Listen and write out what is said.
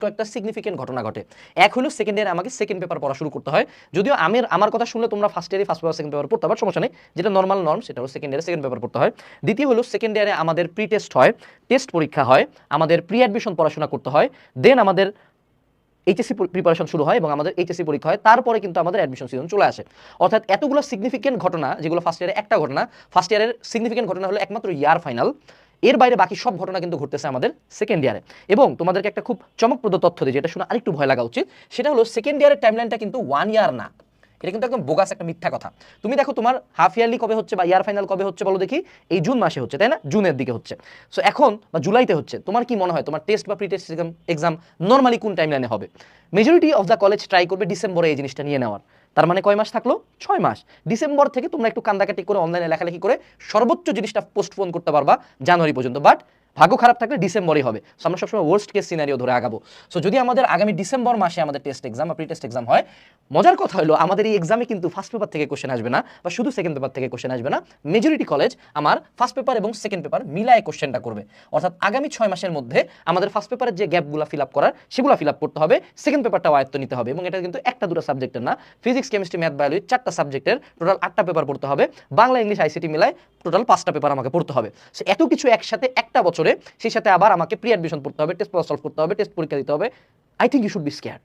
কয়েকটা সিগনিফিকেন্ট ঘটনা ঘটে। এক হলো সেকেন্ড ইয়ারে আমাকে সেকেন্ড পেপার পড়া শুরু করতে হয়। যদিও আমার কথা শুনলে তোমরা ফার্স্ট ইয়ারে ফার্স্ট পেপার সেকেন্ড পেপার পড়তে পারো, সমস্যা নেই, যেটা নর্মাল নর্ম সেটা হলো সেকেন্ড ইয়ারে সেকেন্ড পেপার পড়তে হয়। দ্বিতীয় হলো সেকেন্ড ইয়ারে আমাদের প্রি টেস্ট হয়, টেস্ট পরীক্ষা হয়, আমাদের প্রি অ্যাডমিশন পড়াশোনা করতে হয়, দেন আমাদের এইচএসসি প্রিপারেশন শুরু হয় এবং আমাদের এইচএসসি পরীক্ষা হয়, তারপরে কিন্তু আমাদের অ্যাডমিশন সিজন চলে আসে। অর্থাৎ এতগুলো সিগনিফিকেন্ট ঘটনা, যেগুলো ফার্স্ট ইয়ারে একটা ঘটনা, ফার্স্ট ইয়ারের সিগনিফিকেন্ট ঘটনা হলো একমাত্র ইয়ার ফাইনাল, এর বাইরে বাকি সব ঘটনা কিন্তু ঘটতেছে আমাদের সেকেন্ড ইয়ারে। এবং তোমাদেরকে একটা খুব চমকপ্রদ তথ্য দিই, যেটা শুনে আরেকটু ভয় লাগা উচিত, সেটা হলো সেকেন্ড ইয়ারের টাইমলাইনটা কিন্তু 1 ইয়ার না, এটা কিন্তু একদম বোগাস একটা মিথ্যা কথা। তুমি দেখো তোমার হাফ ইয়ারলি কবে হচ্ছে বা ইয়ার ফাইনাল কবে হচ্ছে বলো দেখি, এই জুন মাসে হচ্ছে, তাই না? জুনের দিকে হচ্ছে। সো এখন বা জুলাইতে হচ্ছে, তোমার কি মনে হয় তোমার টেস্ট বা প্রি টেস্ট এক্সাম নর্মালি কোন টাইমলাইনে হবে? Majority of the college try করবে ডিসেম্বরে এই জিনিসটা নিয়ে নেওয়ার। তার মানে কয় মাস থাকলো? 6 মাস। ডিসেম্বর থেকে তোমরা একটু কান্দাকাটি করে অনলাইনে লেখালেখি করে সর্বোচ্চ জিনিসটা পোস্টপোন করতে পারবা জানুয়ারি পর্যন্ত, বাট ভাগ্য খারাপ থাকলে ডিসেম্বরই হবে। সো আমরা সবসময় ওয়ার্স্ট কেস সিনারিও ধরে আগাবো। সো যদি আমাদের আগামী ডিসেম্বর মাসে আমাদের টেস্ট এক্সাম বা প্রি টেস্ট এক্সাম হয়, মজার কথা হলো আমাদের এই এক্সামে কিন্তু ফার্স্ট পেপার থেকে কোশ্চেন আসবে না বা শুধু সেকেন্ড পেপার থেকে কোশ্চেন আসবে না। মেজরিটি কলেজ আমার ফার্স্ট পেপার এবং সেকেন্ড পেপার মিলায় কোশ্চেনটা করবে। অর্থাৎ আগামী 6 মাসের মধ্যে আমাদের ফার্স্ট পেপারের যে গ্যাপগুলো ফিল আপ করার সেগুলো ফিল আপ করতে হবে, সেকেন্ড পেপারটাও আয়ত্ত নিতে হবে। এবং এটা কিন্তু একটা দুটো সাবজেক্টের না, ফিজিক্স কেমিস্ট্রি ম্যাথ বায়োলজি 4টা সাবজেক্টের টোটাল 8টা পেপার পড়তে হবে, বাংলা ইংলিশ আইসিটি মিলায় টোটাল 5টা পেপার আমাকে পড়তে হবে। সো এত কিছু একসাথে একটা বছরে, সেই সাথে আবার আমাকে প্রি অ্যাডমিশন পড়তে হবে, টেস্ট সলভ করতে হবে, টেস্ট পরীক্ষা দিতে হবে। I think you should be scared.